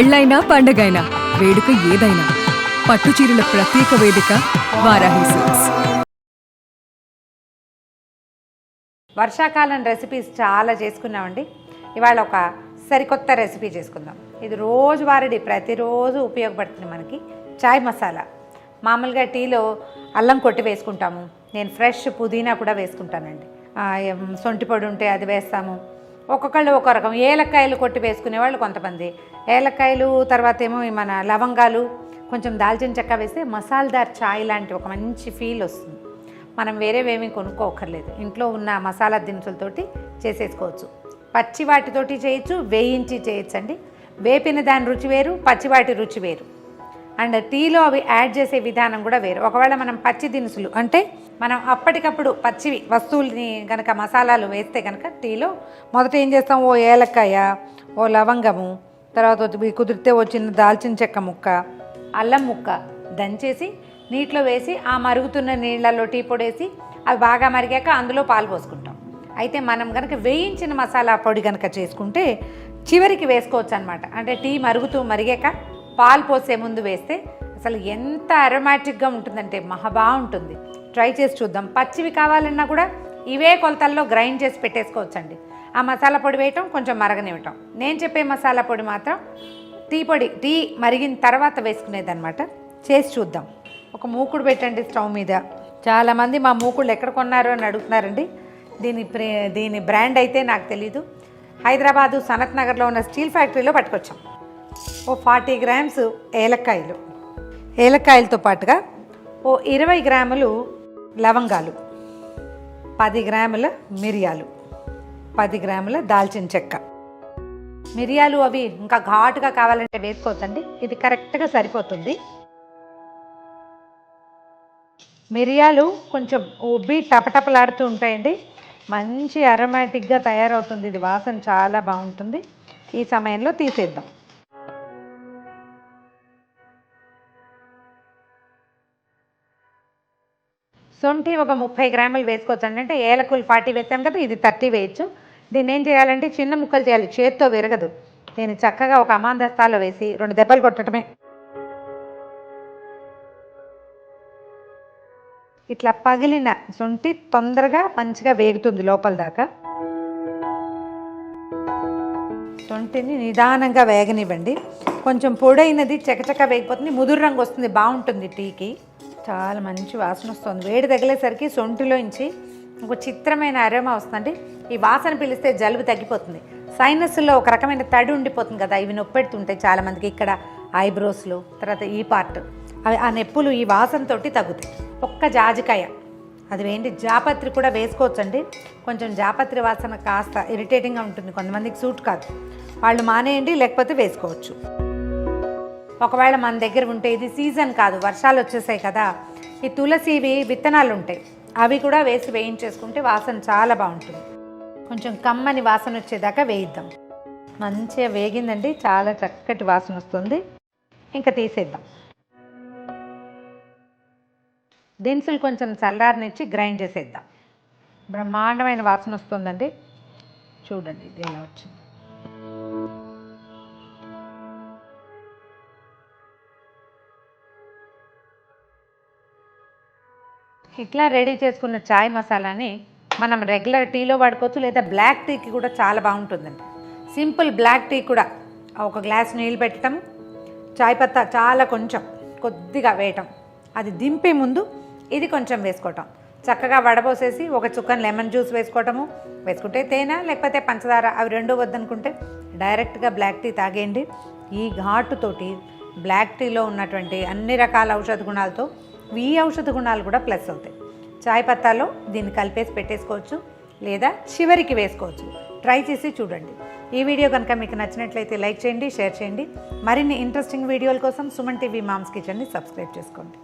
పెళ్ళైనా పండగైనా వేడుక ఏదైనా పట్టు చీరల ప్రత్యేక వేదిక వారాహి సిల్క్స్. వర్షాకాలం రెసిపీస్ చాలా చేసుకున్నామండి. ఇవాళ ఒక సరికొత్త రెసిపీ చేసుకుందాం. ఇది రోజువారీ ప్రతిరోజు ఉపయోగపడుతుంది మనకి. చాయ్ మసాలా. మామూలుగా టీలో అల్లం కొట్టి వేసుకుంటాము. నేను ఫ్రెష్ పుదీనా కూడా వేసుకుంటానండి. సొంటి పొడి ఉంటే అది వేస్తాము. ఒక్కొక్కళ్ళు ఒక రకం ఏలక్కాయలు కొట్టి వేసుకునేవాళ్ళు కొంతమంది. ఏలక్కాయలు తర్వాత ఏమో మన లవంగాలు కొంచెం దాల్చిన చెక్క వేస్తే మసాలాదార్ చాయ్ లాంటి ఒక మంచి ఫీల్ వస్తుంది. మనం వేరేవేమీ కొనుక్కోకర్లేదు. ఇంట్లో ఉన్న మసాలా దినుసులతోటి చేసేసుకోవచ్చు. పచ్చి వాటితోటి చేయొచ్చు, వేయించి చేయొచ్చు అండి. వేపిన దాని రుచి వేరు, పచ్చివాటి రుచి వేరు. అండ్ టీలో అవి యాడ్ చేసే విధానం కూడా వేరు. ఒకవేళ మనం పచ్చి దినుసులు అంటే మనం అప్పటికప్పుడు పచ్చివి వస్తువుల్ని కనుక మసాలాలు వేస్తే కనుక టీలో మొదట ఏం చేస్తాం, ఓ ఏలక్కాయ, ఓ లవంగము, తర్వాత కుదిరితే ఓ చిన్న దాల్చిన చెక్క ముక్క, అల్లం ముక్క దంచేసి నీటిలో వేసి ఆ మరుగుతున్న నీళ్ళల్లో టీ పొడి వేసి అవి బాగా మరిగాక అందులో పాలు పోసుకుంటాం. అయితే మనం కనుక వేయించిన మసాలా పొడి కనుక చేసుకుంటే చివరికి వేసుకోవచ్చు అనమాట. అంటే టీ మరుగుతూ మరిగాక పాలు పోసే ముందు వేస్తే అసలు ఎంత అరోమాటిక్గా ఉంటుందంటే మహా బాగుంటుంది. ట్రై చేసి చూద్దాం. పచ్చివి కావాలన్నా కూడా ఇవే కొలతల్లో గ్రైండ్ చేసి పెట్టేసుకోవచ్చండి. ఆ మసాలా పొడి వేయటం, కొంచెం మరగనివ్వటం. నేను చెప్పే మసాలా పొడి మాత్రం టీ మరిగిన తర్వాత వేసుకునేదన్నమాట. చేసి చూద్దాం. ఒక మూకుడు పెట్టండి స్టవ్ మీద. చాలామంది మా మూకుళ్ళు ఎక్కడ కొన్నారు అని అడుగుతున్నారండి. దీని బ్రాండ్ అయితే నాకు తెలీదు. హైదరాబాదు సనత్ నగర్లో ఉన్న స్టీల్ ఫ్యాక్టరీలో పట్టుకొచ్చాం. ఓ 40 గ్రామ్స్ ఏలక్కాయలతో పాటుగా ఓ 20 గ్రాములు లవంగాలు, 10 గ్రాముల మిరియాలు, 10 గ్రాముల దాల్చిన చెక్క. మిరియాలు అవి ఇంకా ఘాటుగా కావాలంటే వేసుకోవచ్చండి. ఇది కరెక్ట్గా సరిపోతుంది. మిరియాలు కొంచెం ఉబ్బి టపటపలాడుతూ ఉంటాయండి. మంచి అరోమాటిక్గా తయారవుతుంది. ఇది వాసన చాలా బాగుంటుంది. ఈ సమయంలో తీసేద్దాం. సొంఠి ఒక 30 గ్రాములు వేసుకోవచ్చు అండి. అంటే ఏలకులు 40 వేసాం కదా, ఇది 30 వేయచ్చు. దీన్ని ఏం చేయాలంటే చిన్న ముక్కలు చేయాలి, చేత్తో విరగదు. దీన్ని చక్కగా ఒక అమాందస్తాలో వేసి 2 దెబ్బలు కొట్టడమే. ఇట్లా పగిలిన సొంఠి తొందరగా మంచిగా వేగుతుంది లోపల దాకా. సొంఠిని నిదానంగా వేగనివ్వండి. కొంచెం పొడైనది చకచక వేగిపోతుంది, ముదురు రంగు వస్తుంది, బాగుంటుంది టీకి. చాలా మంచి వాసన వస్తుంది. వేడి తగిలేసరికి సొంటిలోంచి ఒక చిత్రమైన అరోమా వస్తుందండి. ఈ వాసన పిలిస్తే జలుబు తగ్గిపోతుంది. సైనస్లో ఒక రకమైన తడి ఉండిపోతుంది కదా, ఇవి నొప్పెడుతుంటాయి చాలామందికి. ఇక్కడ ఐబ్రోస్లో, తర్వాత ఈ పార్ట్, అవి ఆ నొప్పులు ఈ వాసనతో తగ్గుతాయి. ఒక్క జాజికాయ అది వేయండి. జాపత్రి కూడా వేసుకోవచ్చండి. కొంచెం జాపత్రి వాసన కాస్త ఇరిటేటింగ్గా ఉంటుంది, కొంతమందికి సూట్ కాదు. వాళ్ళు మానేయండి, లేకపోతే వేసుకోవచ్చు. ఒకవేళ మన దగ్గర ఉంటే, ఇది సీజన్ కాదు, వర్షాలు వచ్చేసాయి కదా, ఈ తులసివి విత్తనాలు ఉంటాయి, అవి కూడా వేసి వేయించేసుకుంటే వాసన చాలా బాగుంటుంది. కొంచెం కమ్మని వాసన వచ్చేదాకా వేయిద్దాం. మంచిగా వేగిందండి, చాలా చక్కటి వాసన వస్తుంది. ఇంకా తీసేద్దాం. దినుసులు కొంచెం చల్లారనిచ్చి గ్రైండ్ చేసేద్దాం. బ్రహ్మాండమైన వాసన వస్తుందండి. చూడండి ఇది ఎలా వచ్చింది. ఇట్లా రెడీ చేసుకున్న చాయ్ మసాలాని మనం రెగ్యులర్ టీలో వాడుకోవచ్చు, లేదా బ్లాక్ టీకి కూడా చాలా బాగుంటుందండి. సింపుల్ బ్లాక్ టీ కూడా ఒక గ్లాస్ నీళ్ళు పెట్టడం, చాయ్ పత్తా చాలా కొంచెం కొద్దిగా వేయటం, అది దింపే ముందు ఇది కొంచెం వేసుకోవటం, చక్కగా వడబోసేసి ఒక చుక్కని లెమన్ జ్యూస్ వేసుకోవటము, వేసుకుంటే తేనె లేకపోతే పంచదార, అవి రెండూ వద్దనుకుంటే డైరెక్ట్గా బ్లాక్ టీ తాగేయండి. ఈ ఘాటుతోటి బ్లాక్ టీలో ఉన్నటువంటి అన్ని రకాల ఔషధ గుణాలతో ఈ ఔషధ గుణాలు కూడా ప్లస్ అవుతాయి. చాయ్ పత్తాలో దీన్ని కలిపేసి పెట్టేసుకోవచ్చు, లేదా చివరికి వేసుకోవచ్చు. ట్రై చేసి చూడండి. ఈ వీడియో కనుక మీకు నచ్చినట్లయితే లైక్ చేయండి, షేర్ చేయండి. మరిన్ని ఇంట్రెస్టింగ్ వీడియోల కోసం సుమన్ టీవీ మామ్స్ కిచెన్ని సబ్స్క్రైబ్ చేసుకోండి.